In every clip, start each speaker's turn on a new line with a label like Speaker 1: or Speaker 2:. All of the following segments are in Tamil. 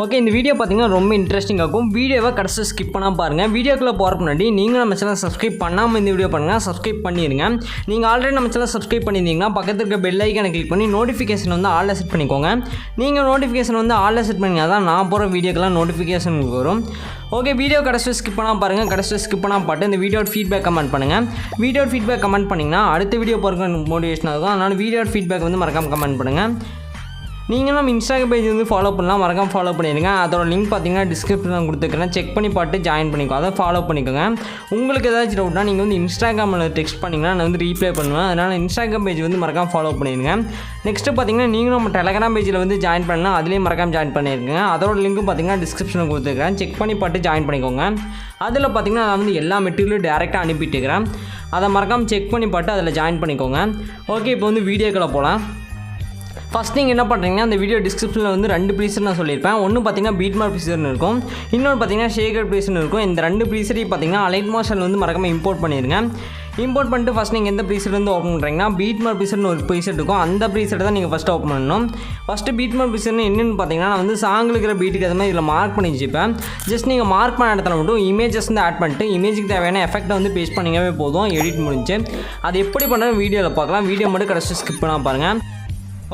Speaker 1: ஓகே, இந்த வீடியோ பார்த்தீங்கன்னா ரொம்ப இன்ட்ரெஸ்டிங்காக இருக்கும். வீடியோவை கடைசி ஸ்கிப் பண்ணால் பாருங்கள். வீடியோக்குள்ளே போகிற முன்னாடி நீங்கள் நம்ம சேனல் சப்ஸ்கிரைப் பண்ணாமல் இந்த வீடியோ பண்ணுங்கள், சப்ஸ்கிரைப் பண்ணிடுங்க. நீங்கள் ஆல்ரெடி நம்ம சேனல் சப்ஸ்கிரைப் பண்ணியிருந்தீங்கன்னா பக்கத்தில் இருக்க பெல் ஐக்கானை கிளிக் பண்ணி நோட்டிஃபிகேஷன் வந்து ஆலில் செட் பண்ணிக்கோங்க. நீங்கள் நோட்டிஃபிகேஷன் வந்து ஆலில் செட் பண்ணிங்கன்னா தான் நான் போகிற வீடியோக்கெல்லாம் நோட்டிஃபிகேஷன் வரும். ஓகே, வீடியோ கடைசி ஸ்கிப் பண்ணால் பாருங்கள். கடைசி ஸ்கிப் பண்ணால் பாட்டு இந்த வீடியோட ஃபீட்பேக் கமெண்ட் பண்ணுங்கள். வீடியோட ஃபீட்பேக் கமெண்ட் பண்ணிங்கன்னா அடுத்த வீடியோ போகிற மோட்டிவேஷனாக இருக்கும். அதனால் வீடியோட ஃபீட்பேக் வந்து மறக்காமல் கமெண்ட் பண்ணுங்கள். நீங்கள் நம்ம இன்ஸ்டாகிராம் பேஜ் வந்து ஃபாலோ பண்ணலாம், மறக்காம ஃபாலோ பண்ணிடுங்க. அதோட லிங்க் பார்த்தீங்கன்னா டிஸ்கிரிப்ஷனில் கொடுத்துருக்கேன், செக் பண்ணி பார்த்து ஜாயின் பண்ணிக்கோ, அதை ஃபாலோ பண்ணிக்கோங்க. உங்களுக்கு ஏதாச்சும் டவுட்னா நீங்கள் வந்து இன்ஸ்டாகிராமில் டெக்ஸ்ட் பண்ணிங்கன்னா நான் வந்து ரீப்ளை பண்ணுவேன். அதனால் இன்ஸ்டாகிராம் பேஜ் வந்து மறக்காம ஃபாலோ பண்ணிடுங்க. நெக்ஸ்ட்டு பார்த்தீங்கன்னா நீங்களும் நம்ம டெலகிராம் பேஜில் வந்து ஜாயின் பண்ணலாம், அதுலேயும் மறக்காம ஜாயின் பண்ணியிருக்கேன். அதோட லிங்க்கும் பார்த்தீங்கன்னா டிஸ்கிரிப்ஷனில் கொடுத்துருக்கேன், செக் பண்ணி பார்த்து ஜாயின் பண்ணிக்கோங்க. அதில் பார்த்தீங்கன்னா நான் வந்து எல்லா மெட்டீரியலும் டேரெக்டாக அனுப்பிட்டுருக்கிறேன், அதை மறக்காமல் செக் பண்ணி பார்த்து அதில் ஜாயின் பண்ணிக்கோங்க. ஓகே, இப்போ வந்து வீடியோக்குள்ளே போகலாம். ஃபஸ்ட் நீங்கள் என்ன பண்ணுறீங்கன்னா அந்த வீடியோ டிஸ்கிரிப்ஷனில் வந்து 2 ப்ரீசர் நான் சொல்லியிருப்பேன். ஒன்று பார்த்தீங்கன்னா பீட்மார்க் ப்ரீசர்னு இருக்கும், இன்னொன்று பார்த்தீங்கன்னா ஷேகர் ப்ரீசர்னு இருக்கும். இந்த 2 ப்ரீசரையும் பார்த்தீங்கன்னா அலைட் மோஷன் வந்து மறக்காமல் இம்போர்ட் பண்ணிடுங்க. இம்போர்ட் பண்ணிட்டு ஃபஸ்ட் நீங்கள் எந்த ப்ரீசர் வந்து ஓப்பன் பண்ணுறீங்கன்னா பீட்மார்க் ப்ரீசர்னு ஒரு ப்ரீசர் இருக்கும், அந்த ப்ரீசரை தான் நீங்கள் ஃபஸ்ட்டு ஓப்பன் பண்ணணும். ஃபஸ்ட்டு பீட்மார்க் ப்ரீசர்னு என்னென்னு பார்த்தீங்கன்னா நான் வந்து சாங்கில் இருக்கிற பீட்டுக்கு அது மாதிரி இதில் மார்க் பண்ணி வச்சுப்பேன். ஜஸ்ட் நீங்கள் மார்க் பண்ண இடத்துல மட்டும் இமேஜஸ் வந்து ஆட் பண்ணிட்டு இமேஜுக்கு தேவையான எஃபெக்ட்டை வந்து பேஸ்ட் பண்ணிங்கவே போதும், எடிட் முடிஞ்சு. அது எப்படி பண்ணுறது வீடியோவில் பார்க்கலாம். வீடியோ மட்டும் கடைசி ஸ்கிப் பண்ணால் பாருங்கள்.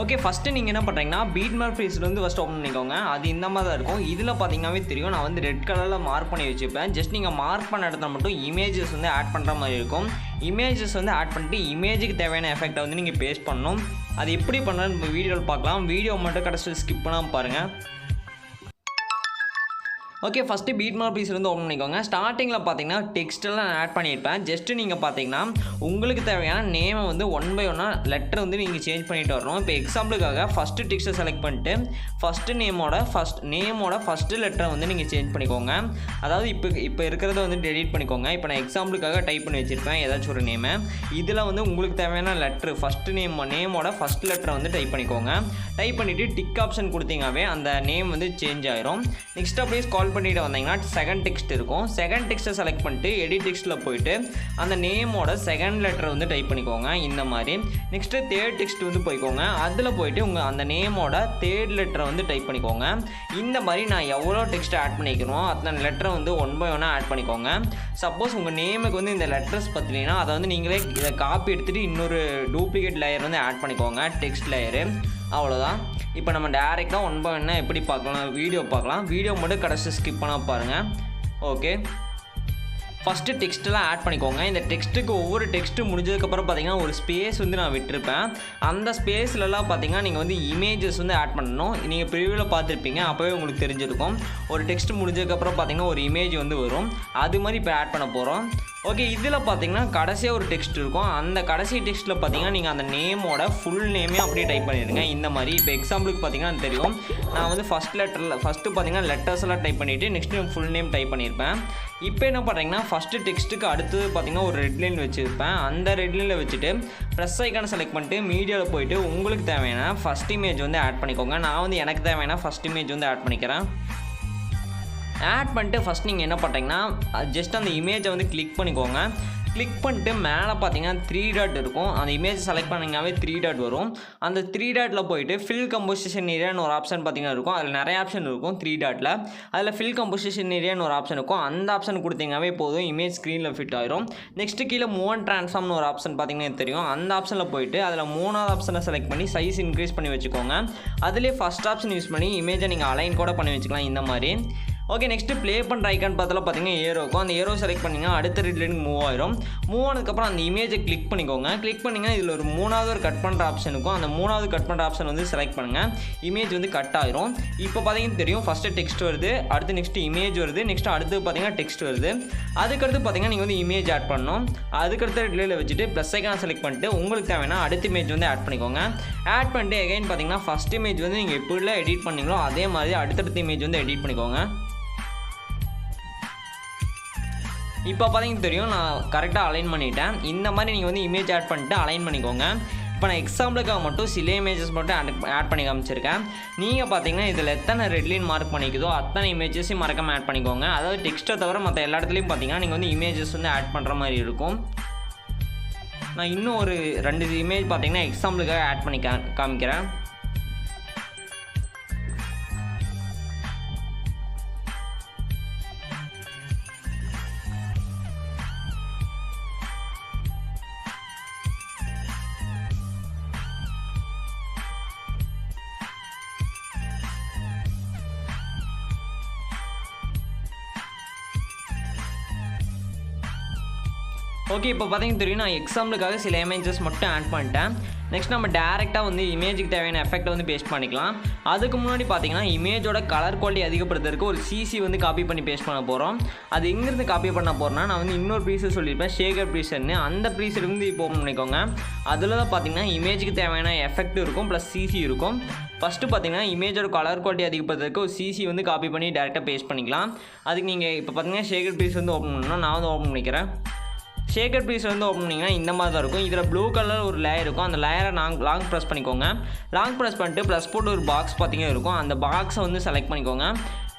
Speaker 1: ஓகே, ஃபஸ்ட்டு நீங்கள் என்ன பண்ணுறீங்கன்னா பீட்மார்க் ப்ரீசர் வந்து ஃபஸ்ட்டு ஓப்பன் பண்ணிக்கோங்க. அது இந்த மாதிரி தான் இருக்கும். இதில் பார்த்தீங்கன்னாவே தெரியும், நான் வந்து ரெட் கலரில் மார்க் பண்ணி வச்சுப்பேன். ஜஸ்ட் நீங்கள் மார்க் பண்ண இடத்துல மட்டும் இமேஜஸ் வந்து ஆட் பண்ணுற மாதிரி இருக்கும். இமேஜஸ் வந்து ஆட் பண்ணிட்டு இமேஜுக்கு தேவையான எஃபெக்ட்டை வந்து நீங்கள் பேஸ்ட் பண்ணணும். அது எப்படி பண்ணுறது நம்ம வீடியோவில் பார்க்கலாம். வீடியோ மட்டும் கடைசி ஸ்கிப் பண்ணாமல் பாருங்கள். ஓகே, ஃபஸ்ட்டு பீட்மார்க் ப்ரீசர் வந்து ஓப்பன் பண்ணிக்கோங்க. ஸ்டார்டிங்கில் பார்த்தீங்கன்னா டெக்ஸ்ட்டெல்லாம் நான் ஆட் பண்ணியிருப்பேன். ஜஸ்ட்டு நீங்கள் பார்த்தீங்கன்னா உங்களுக்கு தேவையான நேமை வந்து 1 by 1 லெட்டர் வந்து நீங்கள் சேஞ்ச் பண்ணிட்டு வரணும். இப்போ எக்ஸாம்பிளுக்காக ஃபஸ்ட்டு டெக்ஸ்ட்டை செலக்ட் பண்ணிட்டு ஃபஸ்ட்டு நேமோட ஃபஸ்ட்டு லெட்டரை வந்து நீங்கள் சேஞ்ச் பண்ணிக்கோங்க. அதாவது இப்போ இருக்கிறத வந்து டெலீட் பண்ணிக்கோங்க. இப்போ நான் எக்ஸாம்பிளுக்காக டைப் பண்ணி வச்சுருப்பேன் ஏதாச்சும் ஒரு நேமை. இதில் வந்து உங்களுக்கு தேவையான லெட்ரு ஃபஸ்ட்டு நேமோட ஃபஸ்ட் லெட்டரை வந்து டைப் பண்ணிக்கோங்க. டைப் பண்ணிவிட்டு டிக் ஆப்ஷன் கொடுத்தீங்கன்னாவே அந்த நேம் வந்து சேஞ்ச் ஆயிரும். நெக்ஸ்ட் அப்படியே ஸ்கால் பண்ணிட்டு வந்தீங்கன்னா செகண்ட் டெக்ஸ்ட் இருக்கும். செகண்ட் டெக்ஸ்ட்டை செலக்ட் பண்ணிட்டு எடிட் டெக்ஸ்ட்டில் போயிட்டு அந்த நேமோட செகண்ட் லெட்டரை வந்து டைப் பண்ணிக்கோங்க இந்த மாதிரி. நெக்ஸ்ட்டு தேர்ட் டெக்ஸ்ட் வந்து போய்க்கோங்க. அதில் போயிட்டு உங்கள் அந்த நேமோட தேர்ட் லெட்டரை வந்து டைப் பண்ணிக்கோங்க. இந்த மாதிரி நான் எவ்வளோ டெக்ஸ்ட்டை ஆட் பண்ணிக்கிறோம் அத்தனை லெட்டரை வந்து 1 by 1 ஆட் பண்ணிக்கோங்க. சப்போஸ் உங்கள் நேமுக்கு வந்து இந்த லெட்டர்ஸ் பற்றினா அதை வந்து நீங்களே இதை காப்பி எடுத்துகிட்டு இன்னொரு டூப்ளிகேட் லேயர் வந்து ஆட் பண்ணிக்கோங்க, டெக்ஸ்ட் லேயரு. அவ்வளோதான். இப்போ நம்ம டேரெக்டாக 1 by 1 எப்படி பார்க்கலாம் வீடியோ பார்க்கலாம். வீடியோ மட்டும் கடைசி ஸ்கிப் பண்ணால் பாருங்கள். ஓகே, ஃபஸ்ட்டு டெக்ஸ்ட்டெல்லாம் ஆட் பண்ணிக்கோங்க. இந்த டெக்ஸ்ட்டுக்கு ஒவ்வொரு டெக்ஸ்ட்டு முடிஞ்சதுக்கப்புறம் பார்த்தீங்கன்னா ஒரு ஸ்பேஸ் வந்து நான் விட்டுருப்பேன். அந்த ஸ்பேஸ்லலாம் பார்த்தீங்கன்னா நீங்கள் வந்து இமேஜஸ் வந்து ஆட் பண்ணணும். நீங்கள் ப்ரிவியூவில் பார்த்துருப்பீங்க, அப்போவே உங்களுக்கு தெரிஞ்சிருக்கும். ஒரு டெக்ஸ்ட் முடிஞ்சதுக்கப்புறம் பார்த்தீங்கன்னா ஒரு இமேஜ் வந்து வரும், அது மாதிரி இப்போ ஆட் பண்ண போகிறோம். ஓகே, இதில் பார்த்தீங்கன்னா கடைசியாக ஒரு டெக்ஸ்ட் இருக்கும். அந்த கடைசி டெக்ஸ்ட்டில் பார்த்தீங்கன்னா நீங்கள் அந்த நேமோட ஃபுல் நேமே அப்படியே டைப் பண்ணிடுங்க இந்த மாதிரி. இப்போ எக்ஸாம்பிளுக்கு பார்த்தீங்கன்னா தெரியும், நான் வந்து ஃபஸ்ட்டு பார்த்தீங்கன்னா லெட்டர்ஸ் எல்லாம் டைப் பண்ணிவிட்டு நெக்ஸ்ட்டு ஃபுல் நேம் டைப் பண்ணியிருப்பேன். இப்போ என்ன பண்ணுறீங்கன்னா ஃபஸ்ட்டு டெக்ஸ்ட்டுக்கு அடுத்தது பார்த்தீங்கன்னா ஒரு ரெட் லைன் வச்சுருப்பேன். அந்த ரெட் லைனில் வச்சுட்டு ப்ரெஸ் ஐக்கானை செலக்ட் பண்ணிட்டு மீடியாவில் போயிட்டு உங்களுக்கு தேவையான ஃபஸ்ட் இமேஜ் வந்து ஆட் பண்ணிக்கோங்க. நான் வந்து எனக்கு தேவையான ஃபஸ்ட் இமேஜ் வந்து ஆட் பண்ணிக்கிறேன். ஆட் பண்ணிட்டு ஃபஸ்ட் நீங்கள் என்ன பண்ணுறீங்கன்னா ஜஸ்ட் அந்த இமேஜை வந்து கிளிக் பண்ணிக்கோங்க. கிளிக் பண்ணிட்டு மேலே பார்த்தீங்கன்னா 3 டாட் இருக்கும். அந்த இமேஜ் செலக்ட் பண்ணிங்கனாவே 3 டாட் வரும். அந்த 3 டாட்டில் போயிட்டு ஃபில் கம்போசிஷன் ஏரியான்னு ஒரு ஆப்ஷன் பார்த்தீங்கன்னா இருக்கும். அதில் நிறைய ஆப்ஷன் இருக்கும் 3 டாட்டில். அதில் ஃபில் கம்போசிஷன் ஏரியான்னு ஒரு ஆப்ஷன் இருக்கும். அந்த ஆப்ஷன் கொடுத்தீங்கன்னாவே போதும், இமேஜ் ஸ்க்ரீனில் ஃபிட் ஆயிரும். நெக்ஸ்ட்டு கீழே மூவ் அண்ட் ட்ரான்ஸ்ஃபார்ம்னு ஒரு ஆப்ஷன் பார்த்தீங்கன்னா தெரியும். அந்த ஆப்ஷனில் போயிட்டு அதில் 3வது ஆப்ஷனை செலக்ட் பண்ணி சைஸ் இன்க்ரீஸ் பண்ணி வச்சுக்கோங்க. அதிலே ஃபஸ்ட் ஆப்ஷன் யூஸ் பண்ணி இமேஜை நீங்கள் அலைன் கூட பண்ணி வச்சுக்கலாம் இந்த மாதிரி. ஓகே, நெக்ஸ்ட்டு ப்ளே பண்ணுற ஐக்கான் பார்த்தாலும் பார்த்தீங்கன்னா ஏரோ இருக்கும். அந்த ஏரோ செலக்ட் பண்ணிங்கன்னா அடுத்த ரெட் லைனுக்கு மூவ் ஆயிரும். மூவ் ஆனதுக்கப்புறம் அந்த இமேஜை கிளிக் பண்ணிக்கோங்க. கிளிக் பண்ணிங்கன்னா இதில் ஒரு 3வது ஒரு கட் பண்ணுற ஆப்ஷன் இருக்கும். அந்த 3வது கட் பண்ணுற ஆப்ஷன் வந்து செலக்ட் பண்ணுங்கள். இமேஜ் வந்து கட் ஆயிரும். இப்போ பார்த்தீங்கன்னா தெரியும், ஃபஸ்ட்டு டெக்ஸ்ட் வருது, அடுத்து நெக்ஸ்ட்டு இமேஜ் வருது, நெக்ஸ்ட்டு அடுத்து பார்த்தீங்கன்னா டெக்ஸ்ட் வருது. அதுக்கடுத்து பார்த்தீங்கன்னா நீங்கள் வந்து இமேஜ் ஆட் பண்ணணும். அதுக்கடுத்த ரெட் லைனில் வச்சுட்டு ப்ளஸ் ஐக்கானை செலக்ட் பண்ணிட்டு உங்களுக்கு தேவையான அடுத்த இமேஜ் வந்து ஆட் பண்ணிக்கோங்க. ஆட் பண்ணிட்டு எகைன் பார்த்தீங்கன்னா ஃபஸ்ட் இமேஜ் வந்து நீங்கள் எப்படிலாம் எடிட் பண்ணீங்களோ அதே மாதிரி அடுத்தடுத்த இமேஜ் வந்து எடிட் பண்ணிக்கோங்க. இப்போ பார்த்தீங்கன்னா தெரியும், நான் கரெக்டாக அலைன் பண்ணிட்டேன். இந்த மாதிரி நீங்கள் வந்து இமேஜ் ஆட் பண்ணிட்டு அலைன் பண்ணிக்கோங்க. இப்போ நான் எக்ஸாம்பிளுக்காக மட்டும் சில இமேஜஸ் மட்டும் ஆட் பண்ணி காமிச்சிருக்கேன். நீங்கள் பார்த்தீங்கன்னா இதில் எத்தனை ரெட் லைன் மார்க் பண்ணிக்குதோ அத்தனை இமேஜஸையும் மறக்காமல் ஆட் பண்ணிக்கோங்க. அதாவது டெக்ஸ்ட்டை தவிர மற்ற எல்லா இடத்துலையும் பார்த்தீங்கன்னா நீங்கள் வந்து இமேஜஸ் வந்து ஆட் பண்ணுற மாதிரி இருக்கும். நான் இன்னும் ஒரு 2 இமேஜ் பார்த்தீங்கன்னா எக்ஸாம்பிளுக்காக ஆட் பண்ணி காமிக்கிறேன். ஓகே, இப்போ பார்த்தீங்கன்னா தெரியும் நான் எக்ஸாம்பிளுக்காக சில இமேஜஸ் மட்டும் ஆட் பண்ணிட்டேன். நெக்ஸ்ட் நம்ம டேரெக்டாக வந்து இமேஜுக்கு தேவையான எஃபெக்ட்டை வந்து பேஸ்ட் பண்ணிக்கலாம். அதுக்கு முன்னாடி பார்த்தீங்கன்னா இமேஜோட கலர் குவாலிட்டி அதிகப்படுத்துறதுக்கு ஒரு சிசி வந்து காப்பி பண்ணி பேஸ்ட் பண்ண போகிறோம். அது எங்கேருந்து காப்பி பண்ண போகிறோன்னா, நான் வந்து இன்னொரு ப்ரீசெட் சொல்லியிருப்பேன், ஷேகர் ப்ரீசெட்னு. அந்த ப்ரீசெட் வந்து இப்போ ஓப்பன் பண்ணிக்கோங்க. அதில் தான் பார்த்தீங்கன்னா இமேஜுக்கு தேவையான எஃபெக்ட் இருக்கும் ப்ளஸ் சிசி இருக்கும். ஃபஸ்ட்டு பார்த்தீங்கன்னா இமேஜோட கலர் குவாலிட்டி அதிகப்படுத்துறதுக்கு ஒரு சிசி வந்து காப்பி பண்ணி டேரெக்டாக பேஸ்ட் பண்ணிக்கலாம். அதுக்கு நீங்கள் இப்போ பார்த்தீங்கன்னா ஷேகர் ப்ரீஸ் வந்து ஓப்பன் பண்ணணும். நான் வந்து ஓப்பன் பண்ணிக்கிறேன். ஷேகர் ப்ரீஸ் வந்து ஓப்பன் பண்ணிங்கன்னா இந்த மாதிரி தான் இருக்கும். இதில் ப்ளூ கலர் ஒரு லேயர் இருக்கும். அந்த லேயரை லாங் ப்ரெஸ் பண்ணிக்கோங்க. லாங் ப்ரெஸ் பண்ணிட்டு ப்ளஸ் போட்டு ஒரு பாக்ஸ் பார்த்தீங்கன்னா இருக்கும். அந்த பாக்ஸை வந்து செலக்ட் பண்ணிக்கோங்க.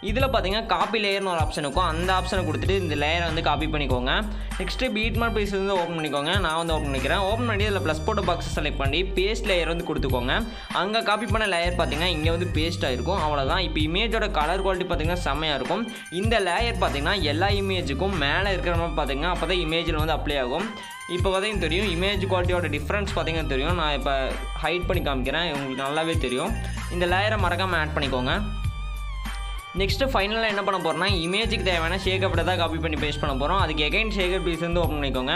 Speaker 1: இதில் பார்த்தீங்கன்னா காப்பி லேயர்னு ஒரு ஆப்ஷன் இருக்கும். அந்த ஆப்ஷனை கொடுத்துட்டு இந்த லேயரை வந்து காப்பி பண்ணிக்கோங்க. நெக்ஸ்ட்டு பீட்மார்க் ப்ரீஸ் வந்து ஓப்பன் பண்ணிக்கோங்க. நான் வந்து ஓப்பன் பண்ணிக்கிறேன். ஓப்பன் பண்ணி இதில் ப்ளஸ் போட்ட பாக்ஸை செலக்ட் பண்ணி பேஸ்ட் லேயர் வந்து கொடுத்துக்கோங்க. அங்கே காப்பி பண்ண லேயர் பார்த்தீங்கன்னா இங்கே வந்து பேஸ்ட் ஆகிருக்கும். அவ்வளோதான். இப்போ இமேஜோட கலர் குவாலிட்டி பார்த்தீங்கன்னா செம்மையாக இருக்கும். இந்த லேயர் பார்த்தீங்கன்னா எல்லா இமேஜுக்கும் மேலே இருக்கிற மாதிரி பார்த்தீங்கன்னா அப்போ தான் இமேஜில் வந்து அப்ளை ஆகும். இப்போ பார்த்தீங்கன்னா தெரியும் இமேஜ் குவாலிட்டியோட டிஃப்ரென்ஸ் பார்த்தீங்கன்னா தெரியும். நான் இப்போ ஹைட் பண்ணி காமிக்கிறேன், உங்களுக்கு நல்லாவே தெரியும். இந்த லேயரை மறக்காமல் ஆட் பண்ணிக்கோங்க. நெக்ஸ்ட்டு ஃபைனலாக என்ன பண்ண போகிறோம்னா, இமேஜுக்கு தேவையான ஷேகப்பை தான் காப்பி பண்ணி பேஸ்ட் பண்ண போகிறோம். அதுக்கு எகைன் ஷேகர் ப்ரீஸ் வந்து ஓப்பன் பண்ணிக்கோங்க.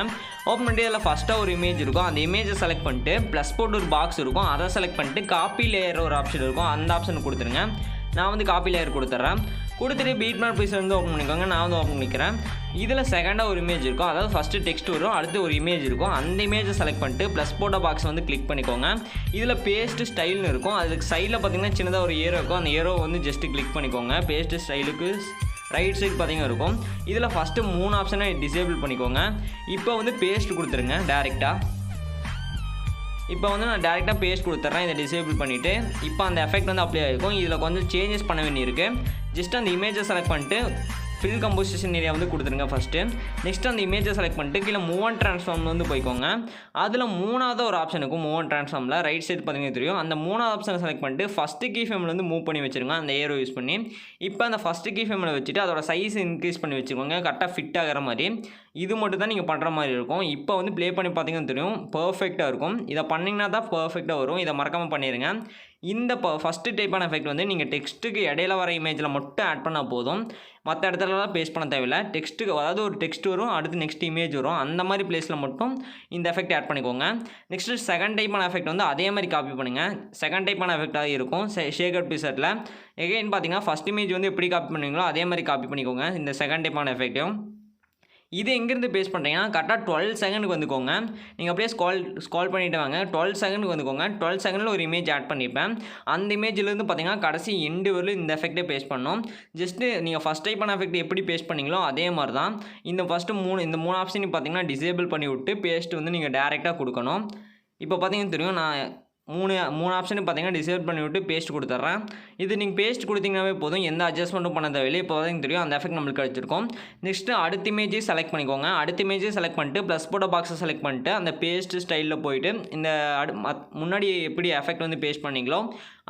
Speaker 1: ஓப்பன் பண்ணிட்டு இதில் ஃபஸ்ட்டாக ஒரு இமேஜ் இருக்கும். அந்த இமேஜை செலக்ட் பண்ணிட்டு ப்ளஸ் போட்டு ஒரு பாக்ஸ் இருக்கும். அதை செலக்ட் பண்ணிட்டு காப்பி லேயர் ஒரு ஆப்ஷன் இருக்கும். அந்த ஆப்ஷன் கொடுத்துருங்க. நான் வந்து காப்பி லேயர் கொடுத்துட்றேன். கொடுத்துட்டு பீட்மார்க் ப்ரீஸ் வந்து ஓப்பன் பண்ணிக்கோங்க. நான் வந்து ஓப்பன் பண்ணிக்கிறேன். இதில் செகண்டாக ஒரு இமேஜ் இருக்கும். அதாவது ஃபஸ்ட்டு டெக்ஸ்ட் வரும், அடுத்து ஒரு இமேஜ் இருக்கும். அந்த இமேஜை செலக்ட் பண்ணிட்டு ப்ளஸ் போட்ட பாக்ஸ் வந்து கிளிக் பண்ணிக்கோங்க. இதில் பேஸ்ட்டு ஸ்டைல்னு இருக்கும். அதுக்கு சைடில் பார்த்தீங்கன்னா சின்னதாக ஒரு ஏரோ இருக்கும். அந்த ஏரோ வந்து ஜஸ்ட்டு கிளிக் பண்ணிக்கோங்க. பேஸ்ட்டு ஸ்டைலுக்கு ரைட் சைடு பார்த்தீங்கன்னா இருக்கும். இதில் ஃபஸ்ட்டு 3 ஆப்ஷனை டிசேபிள் பண்ணிக்கோங்க. இப்போ வந்து பேஸ்ட் கொடுத்துருங்க டேரெக்டாக. இப்போ வந்து நான் டேரெக்டாக பேஸ்ட் கொடுத்துட்றேன். இதை டிசேபிள் பண்ணிவிட்டு இப்போ அந்த எஃபெக்ட் வந்து அப்ளை ஆகிருக்கும். இதில் கொஞ்சம் சேஞ்சஸ் பண்ண வேண்டியிருக்கு. ஜஸ்ட் அந்த இமேஜை செலக்ட் பண்ணிட்டு ஃபில் கம்போசிஷன் ஏரியா வந்து கொடுத்துருங்க ஃபஸ்ட்டு. நெக்ஸ்ட் அந்த இமேஜை செலக்ட் பண்ணிட்டு கீழே மூவ் அண்ட் ட்ரான்ஸ்ஃபார்ம் வந்து போய்க்கோங்க. அதில் 3வது ஒரு ஆப்ஷன் இருக்கும். மூவ் அண்ட் ட்ரான்ஸ்ஃபார்மில் ரைட் சைடு பார்த்தீங்கன்னா தெரியும். அந்த 3வது ஆப்ஷனை செலக்ட் பண்ணிட்டு ஃபஸ்ட்டு கீ ஃப்ரேமில் வந்து மூவ் பண்ணி வச்சுருங்க, அந்த ஏரோ யூஸ் பண்ணி. இப்போ அந்த ஃபஸ்ட்டு கீ ஃப்ரேமில் வச்சுட்டு அதோட சைஸ் இன்க்ரீஸ் பண்ணி வச்சுக்கோங்க, கரெக்டாக ஃபிட் ஆகிற மாதிரி. இது மட்டும் தான் நீங்கள் பண்ணுற மாதிரி இருக்கும். இப்போ வந்து ப்ளே பண்ணி பார்த்தீங்கன்னா தெரியும், பர்ஃபெக்டாக இருக்கும். இதை பண்ணிங்கன்னா தான் பர்ஃபெக்டாக வரும். இதை மறக்காமல் பண்ணிடுங்க. இந்த ஃபஸ்ட்டு டைப்பான எஃபெக்ட் வந்து நீங்கள் டெக்ஸ்ட்டுக்கு இடையில வர இமேஜில் மட்டும் ஆட் பண்ணால் போதும். மற்ற இடத்துலலாம் பேஸ்ட் பண்ண தேவையில்லை. டெக்ஸ்ட்டுக்கு அதாவது ஒரு டெக்ஸ்ட் வரும், அடுத்து நெக்ஸ்ட் இமேஜ் வரும். அந்த மாதிரி பிளேஸில் மட்டும் இந்த எஃபெக்ட் ஆட் பண்ணிக்கோங்க. நெக்ஸ்ட்டு செகண்ட் டைப்பான எஃபெக்ட் வந்து அதே மாதிரி காப்பி பண்ணுங்கள். செகண்ட் டைப்பான எஃபெக்டாக இருக்கும் ஷேகர் ப்ரீசெட்டில். எகைன் பார்த்தீங்கன்னா ஃபஸ்ட் இமேஜ் வந்து எப்படி காப்பி பண்ணுவீங்களோ அதே மாதிரி காப்பி பண்ணிக்கோங்க இந்த செகண்ட் டைப்பான எஃபெக்ட்டையும். இது எங்கேருந்து பேஸ்ட் பண்ணுறீங்கன்னா கரெக்டாக 12 செகண்டுக்கு வந்துக்கோங்க. நீங்கள் அப்படியே ஸ்கால் பண்ணிவிட்டு வாங்க. 12 செகண்டுக்கு வந்துக்கோங்க. 12 செகண்டில் ஒரு இமேஜ் ஆட் பண்ணிப்பேன். அந்த இமேஜ்லேருந்து பார்த்தீங்கன்னா கடைசி எண்டு வரலும் இந்த எஃபெக்டே பேஸ்ட் பண்ணணும். ஜஸ்ட்டு நீங்கள் ஃபஸ்ட் டைப்பான எஃபெக்ட் எப்படி பேஸ்ட் பண்ணீங்களோ அதே மாதிரி தான் இந்த ஃபஸ்ட்டு 3 ஆப்ஷனையும் பார்த்தீங்கன்னா டிசேபிள் பண்ணி விட்டு பேஸ்ட் வந்து நீங்கள் டேரெக்டாக கொடுக்கணும். இப்போ பார்த்தீங்கன்னா தெரியும், நான் 3 ஆப்ஷனும் பார்த்தீங்கன்னா டிசேபிள் பண்ணி விட்டு பேஸ்ட் கொடுத்துட்றேன். இது நீங்கள் பேஸ்ட் கொடுத்தீங்கன்னாவே போதும், எந்த அட்ஜஸ்ட்மெண்ட்டும் பண்ண தேவையில்லை. இப்போ பார்த்தீங்கன்னா தெரியும் அந்த எஃபெக்ட் நம்மளுக்கு கிடச்சிருக்கும். நெக்ஸ்ட்டு அடுத்த இமேஜை செலக்ட் பண்ணிக்கோங்க. அடுத்த இமேஜை செலக்ட் பண்ணிட்டு ப்ளஸ் போட்ட பாக்ஸை செலக்ட் பண்ணிட்டு அந்த பேஸ்ட் ஸ்டைலில் போயிட்டு இந்த முன்னாடி எப்படி எஃபெக்ட் வந்து பேஸ்ட் பண்ணிங்களோ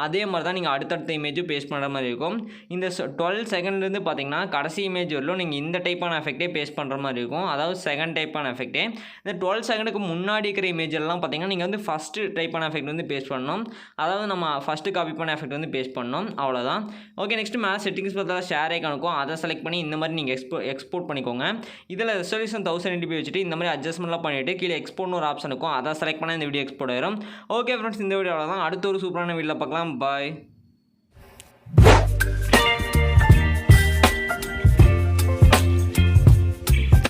Speaker 1: அதே மாதிரி தான் நீங்கள் அடுத்தடுத்த இமேஜும் பேஸ்ட் பண்ணுற மாதிரி இருக்கும். இந்த 12 செகண்ட்லேருந்து பார்த்தீங்கன்னா கடைசி இமேஜ் வரலும் நீங்கள் இந்த டைப்பான எஃபெக்டே பேஸ்ட் பண்ணுற மாதிரி இருக்கும். அதாவது செகண்ட் டைப்பான எஃபெக்டே. இந்த 12 செகண்டுக்கு முன்னாடி இருக்கிற இமேஜ் எல்லாம் பார்த்தீங்கன்னா நீங்கள் வந்து ஃபஸ்ட்டு டைப்பான எஃபெக்ட் வந்து பேஸ்ட் பண்ணணும். அதாவது நம்ம ஃபஸ்ட்டு காப்பி பண்ண எஃபெக்ட் வந்து பேஸ்ட் பண்ணணும். அவ்வளோதான். ஓகே, நெக்ஸ்ட்டு மேலே செட்டிங்ஸ் பார்த்தா ஷேர் ஐகானுக்கும் அதை செலக்ட் பண்ணி இந்த மாதிரி நீங்கள் எக்ஸ்போர்ட் பண்ணிக்கோங்க. இதில் ரெசல்யூஷன் 1080p வச்சுட்டு இந்த மாதிரி அட்ஜஸ்ட்மெண்ட்லாம் பண்ணிவிட்டு கீழே எக்ஸ்போர்ட்னு ஒரு ஆப்ஷன் இருக்கும். அதை செலக்ட் பண்ணால் இந்த வீடியோ எக்ஸ்போர்ட் ஆயிரும். ஓகே ஃப்ரெண்ட்ஸ், இந்த வீடியோ அவ்வளோதான். அடுத்த ஒரு சூப்பரான வீடியோவில் பார்க்கலாம். பாய்.